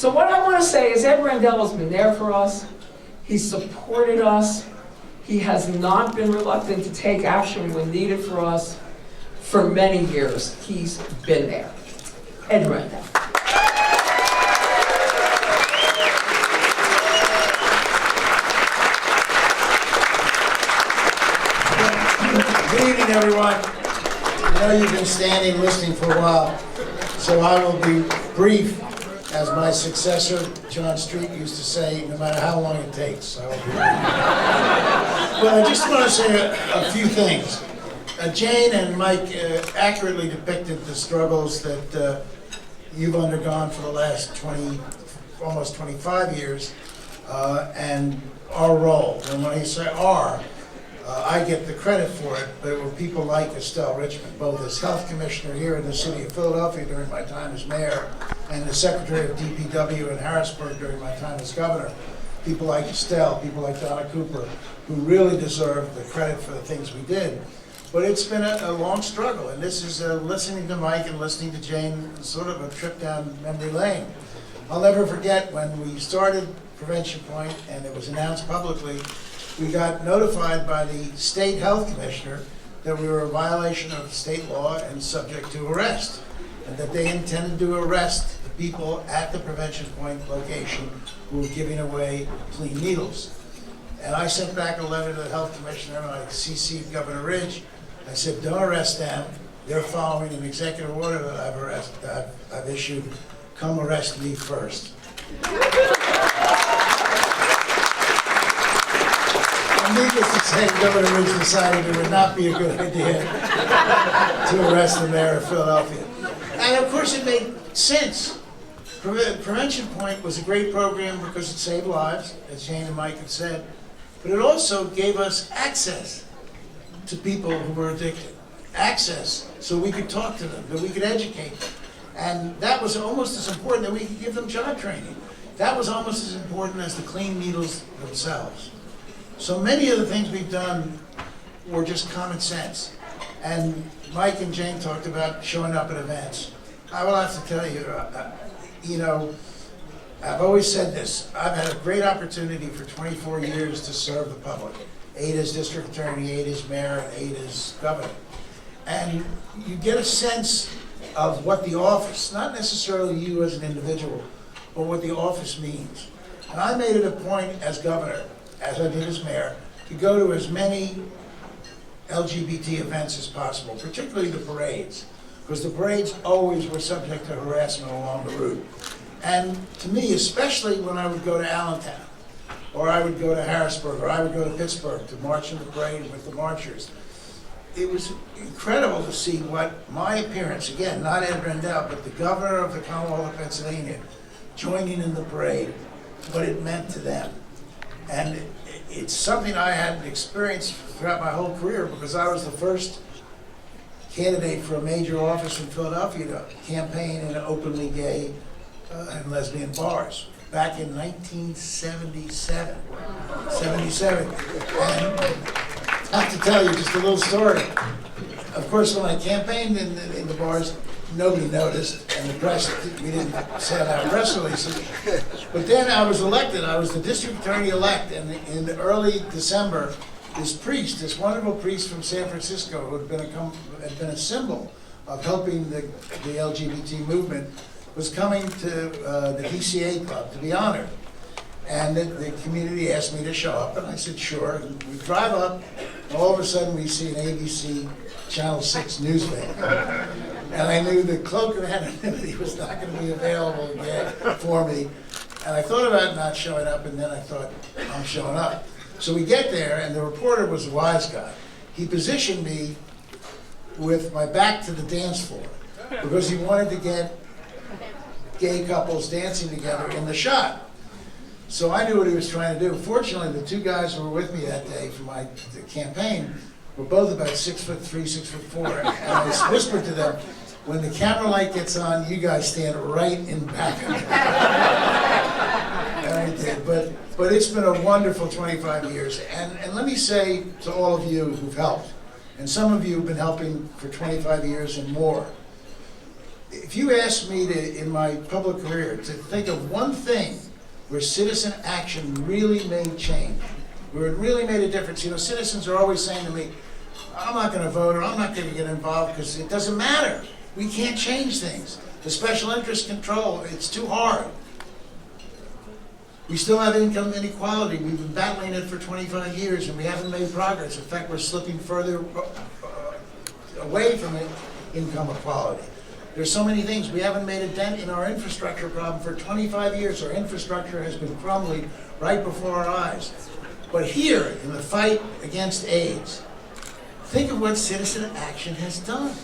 So what I want to say is Ed Rendell has been there for us. He's supported us. He has not been reluctant to take action when needed for us. For many years, he's been there. Ed Rendell. Good evening, everyone. I know you've been standing listening for a while, so I will be brief, as my successor, John Street, used to say, no matter how long it takes. I will be brief. Well, I just want to say a few things. Jane and Mike accurately depicted the struggles that you've undergone for the last almost 25 years, and our role. And when I say our, I get the credit for it, but it were people like Estelle Richmond, both as health commissioner here in the city of Philadelphia during my time as mayor, and the secretary of DPW in Harrisburg during my time as governor. People like Estelle, people like Donna Cooper, who really deserve the credit for the things we did. But it's been a long struggle, and this is listening to Mike and listening to Jane, sort of a trip down memory lane. I'll never forget when we started Prevention Point and it was announced publicly, we got notified by the state health commissioner that we were in violation of state law and subject to arrest, and that they intended to arrest the people at the Prevention Point location who were giving away clean needles. And I sent back a letter to the health commissioner, and I CC'd Governor Ridge. I said, don't arrest them. They're following an executive order that I've issued. Come arrest me first. And needless to say, Governor Ridge decided it would not be a good idea to arrest the mayor of Philadelphia. And of course it made sense. Prevention Point was a great program because it saved lives, as Jane and Mike had said, but it also gave us access to people who were addicted. Access so we could talk to them, that we could educate them. And that was almost as important that we could give them job training. That was almost as important as the clean needles themselves. So many of the things we've done were just common sense. And Mike and Jane talked about showing up at events. I will have to tell you, you know, I've always said this. I've had a great opportunity for 24 years to serve the public. 8 as district attorney, 8 as mayor, and 8 as governor. And you get a sense of what the office, not necessarily you as an individual, but what the office means. And I made it a point as governor, as I did as mayor, to go to as many LGBT events as possible, particularly the parades, because the parades always were subject to harassment along the route. And to me, especially when I would go to Allentown, or I would go to Harrisburg, or I would go to Pittsburgh to march in the parade with the marchers. It was incredible to see what my appearance, again, not Ed Rendell, but the governor of the Commonwealth of Pennsylvania, joining in the parade, what it meant to them. And it's something I hadn't experienced throughout my whole career, because I was the first candidate for a major office in Philadelphia to campaign in openly gay and lesbian bars. Back in 1977. 77. And I have to tell you just a little story. Of course, when I campaigned in the bars, nobody noticed, and the press, we didn't send out press releases. But then I was elected. I was the district attorney-elect, and in early December, this priest, this wonderful priest from San Francisco, who had been a symbol of helping the LGBT movement, was coming to the DCA club to be honored. And the community asked me to show up, and I said, sure. And we drive up, and all of a sudden we see an ABC Channel 6 news van. And I knew the cloak of anonymity was not going to be available yet for me. And I thought about not showing up, and then I thought, I'm showing up. So we get there, and the reporter was a wise guy. He positioned me with my back to the dance floor, because he wanted to get gay couples dancing together in the shot. So I knew what he was trying to do. Fortunately, the 2 guys who were with me that day for my campaign were both about 6'3", 6'4", and I whispered to them, when the camera light gets on, you guys stand right in back of me. And I did, but it's been a wonderful 25 years. And let me say to all of you who've helped, and some of you have been helping for 25 years and more, if you ask me to, in my public career, to think of one thing where citizen action really made change, where it really made a difference. You know, citizens are always saying to me, I'm not going to vote, or I'm not going to get involved because it doesn't matter. We can't change things. The special interest control, it's too hard. We still have income inequality. We've been battling it for 25 years and we haven't made progress. In fact, we're slipping further away from income equality. There's so many things. We haven't made a dent in our infrastructure problem for 25 years. Our infrastructure has been crumbling right before our eyes. But here, in the fight against AIDS, think of what citizen action has done.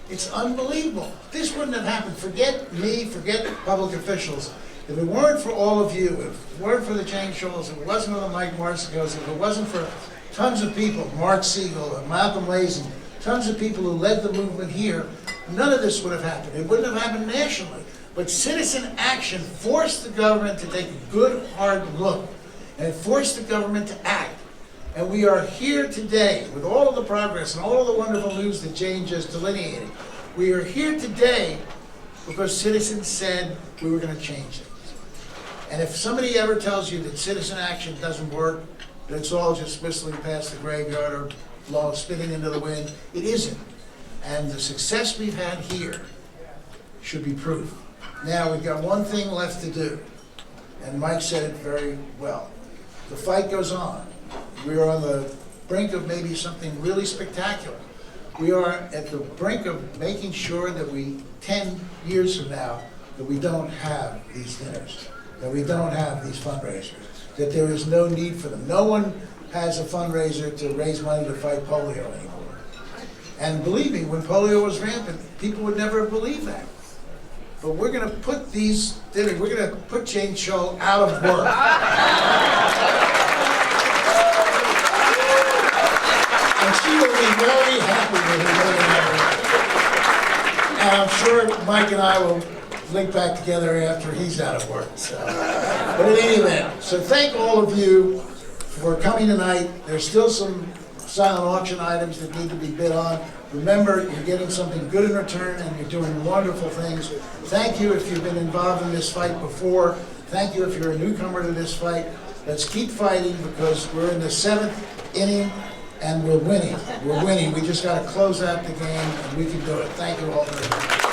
It's unbelievable. This wouldn't have happened. Forget me, forget public officials. If it weren't for all of you, if it weren't for the Jane Scholls, if it wasn't for the Mike Marsicos, if it wasn't for tons of people, Mark Siegel and Malcolm Lazen, tons of people who led the movement here, none of this would have happened. It wouldn't have happened nationally. But citizen action forced the government to take a good, hard look, and it forced the government to act. And we are here today with all of the progress and all of the wonderful news that Jane just delineated. We are here today because citizens said we were going to change things. And if somebody ever tells you that citizen action doesn't work, that it's all just whistling past the graveyard or spitting into the wind, it isn't. And the success we've had here should be proof. Now, we've got one thing left to do, and Mike said it very well. The fight goes on. We are on the brink of maybe something really spectacular. We are at the brink of making sure that 10 years from now, that we don't have these dinners, that we don't have these fundraisers, that there is no need for them. No one has a fundraiser to raise money to fight polio anymore. And believe me, when polio was rampant, people would never believe that. But we're going to put these dinners, we're going to put Jane Scholl out of work. And she will be very happy with her. And I'm sure Mike and I will link back together after he's out of work. So. But in any event, so thank all of you for coming tonight. There's still some silent auction items that need to be bid on. Remember, you're getting something good in return and you're doing wonderful things. Thank you if you've been involved in this fight before. Thank you if you're a newcomer to this fight. Let's keep fighting because we're in the 7th inning and we're winning. We're winning. We just got to close out the game and we can do it. Thank you all very much.